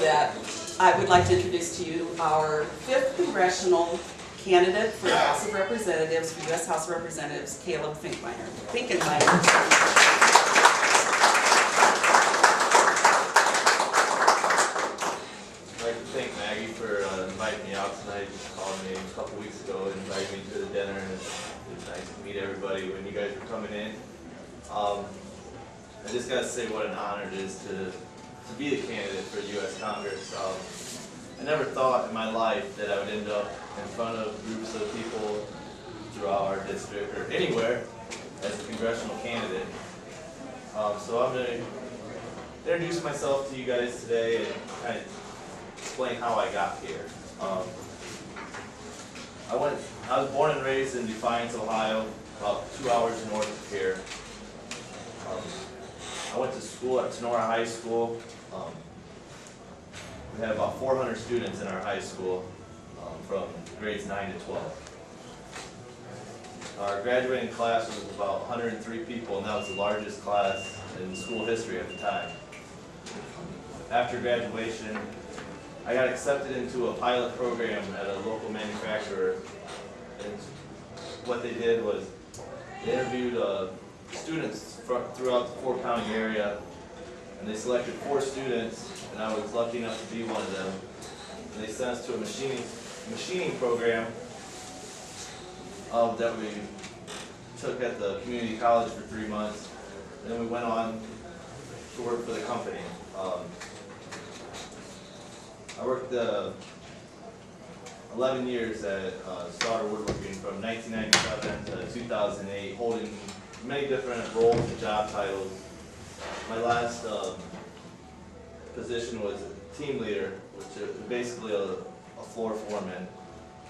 that I would like to introduce to you our 5th congressional candidate for the House of Representatives, for U.S. House of Representatives, Caleb Finkenmeyer. I'd like to thank Maggie for inviting me out tonight. She called me a couple weeks ago and invited me to the dinner, and it's nice to meet everybody when you guys are coming in. I just got to say what an honor it is to be the candidate for U.S. Congress. I never thought in my life that I would end up in front of groups of people throughout our district or anywhere as a congressional candidate. So I'm going to introduce myself to you guys today and kind of explain how I got here. I was born and raised in Defiance, Ohio, about 2 hours north of here. I went to school at Sonora High School. We had about 400 students in our high school from grades 9 to 12. Our graduating class was about 103 people, and that was the largest class in school history at the time. After graduation, I got accepted into a pilot program at a local manufacturer, and what they did was they interviewed students throughout the 4-county area, and they selected 4 students, and I was lucky enough to be one of them. And they sent us to a machining program that we took at the community college for 3 months, and then we went on to work for the company. I worked 11 years at Starter Woodworking from 1997 to 2008, holding many different roles and job titles. My last position was team leader, which is basically a floor foreman.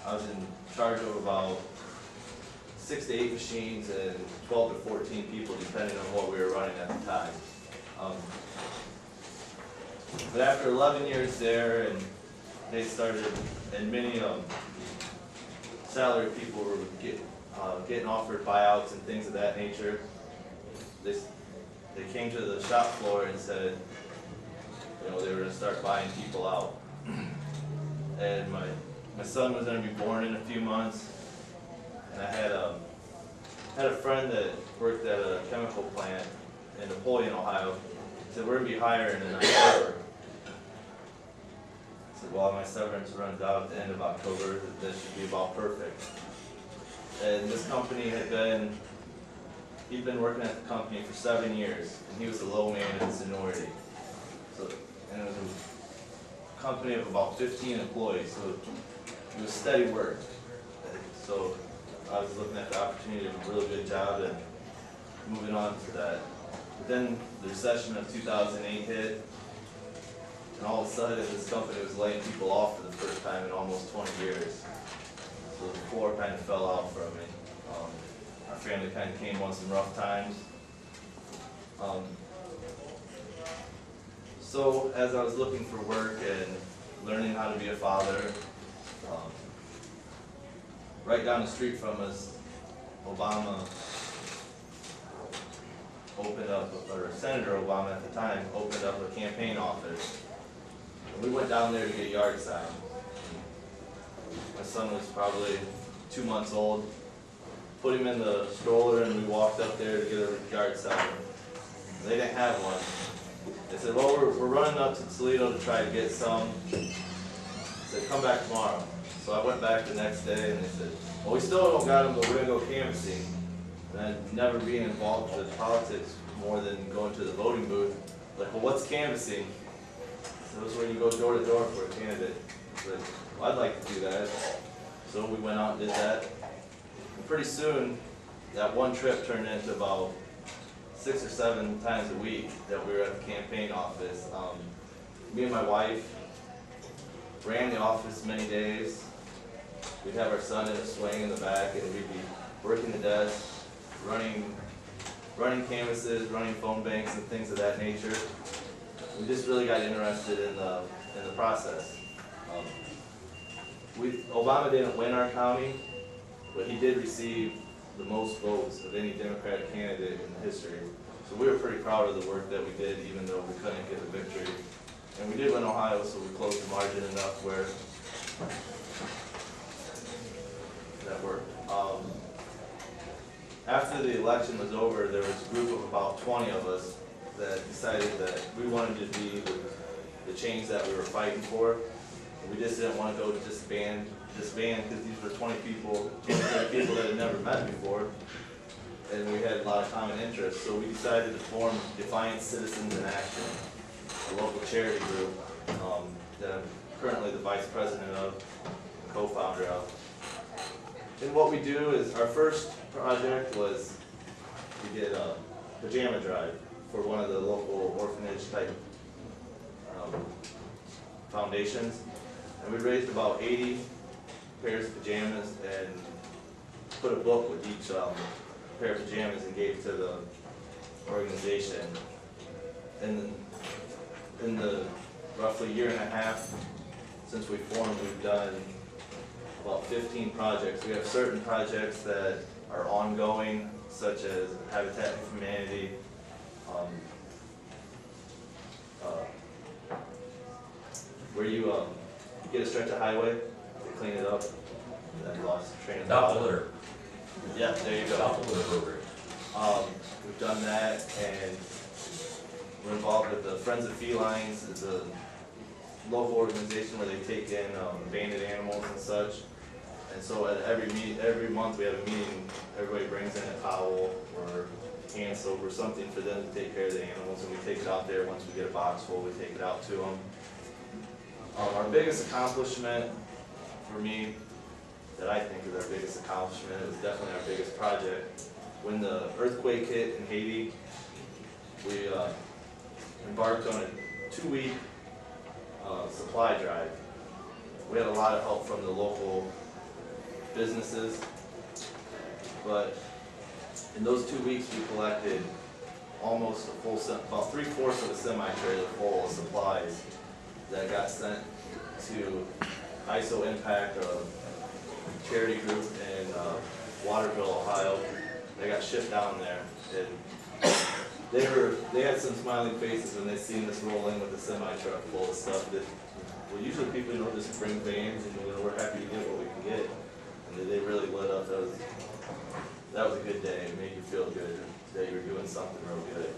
I was in charge of about 6 to 8 machines and 12 to 14 people, depending on what we were running at the time. But after 11 years there, and they started, and many salaried people were getting offered buyouts and things of that nature. They came to the shop floor and said, you know, they were going to start buying people out. And my son was going to be born in a few months, and I had a friend that worked at a chemical plant in Napoleon, Ohio. He said, we're going to be hiring in October. I said, well, my severance runs out at the end of October. This should be about perfect. And this company he'd been working at the company for 7 years, and he was a low man in seniority. And it was a company of about 15 employees, so it was steady work. So I was looking at the opportunity to do a really good job and moving on to that. But then the recession of 2008 hit, and all of a sudden this company was laying people off for the first time in almost 20 years. So the floor kind of fell out from me. Our family kind of came on some rough times. So as I was looking for work and learning how to be a father, right down the street from us, Obama opened up, or Senator Obama at the time, opened up a campaign office. And we went down there to get yard signs. My son was probably 2 months old. Put him in the stroller and we walked up there to get a yard sign. They didn't have one. They said, well, we're running up to Toledo to try to get some. I said, come back tomorrow. So I went back the next day and they said, well, we still don't got them, but we're going to go canvassing. And I'd never been involved with politics more than going to the voting booth. Like, well, what's canvassing? So it was when you go door to door for a candidate. I said, well, I'd like to do that. So we went out and did that. And pretty soon, that one trip turned into about 6 or 7 times a week that we were at the campaign office. Me and my wife ran the office many days. We'd have our son in a swing in the back, and we'd be working the desk, running canvases, running phone banks, and things of that nature. We just really got interested in the process. Obama didn't win our county, but he did receive the most votes of any Democratic candidate in history. So we were pretty proud of the work that we did, even though we couldn't get the victory. And we did win Ohio, so we closed the margin enough where that worked. After the election was over, there was a group of about 20 of us that decided that we wanted to be the change that we were fighting for. And we just didn't want to go disband because these were 20 people, 23 people that had never met before, and we had a lot of common interests. So we decided to form Defiant Citizens in Action, a local charity group that I'm currently the vice president of, and co-founder of. And what we do is, our first project was we did a pajama drive for one of the local orphanage type foundations. And we raised about 80 pairs of pajamas and put a book with each pair of pajamas and gave to the organization. And in the roughly year and a half since we formed, we've done about 15 projects. We have certain projects that are ongoing, such as Habitat for Humanity, where you get a stretch of highway, they clean it up, and then lost train of thought. Adopt a litter. Yeah, there you go. Adopt a litter program. We've done that, and we're involved with the Friends of Felines. It's a local organization where they take in abandoned animals and such. And so at every month we have a meeting. Everybody brings in a towel or hand soap or something for them to take care of the animals, and we take it out there. Once we get a box full, we take it out to them. Our biggest accomplishment for me, that I think is our biggest accomplishment, is definitely our biggest project. When the earthquake hit in Haiti, we embarked on a 2-week supply drive. We had a lot of help from the local businesses, but in those 2 weeks we collected almost a full, about 3/4 of a semi-trailer full of supplies that got sent to ISO Impact, a charity group in Waterville, Ohio. They got shipped down there, and they had some smiling faces when they seen us roll in with a semi-truck full of stuff that, well, usually people, just bring vans, and we're happy to get what we can get. And they really lit up. That was a good day. It made you feel good that you were doing something real good.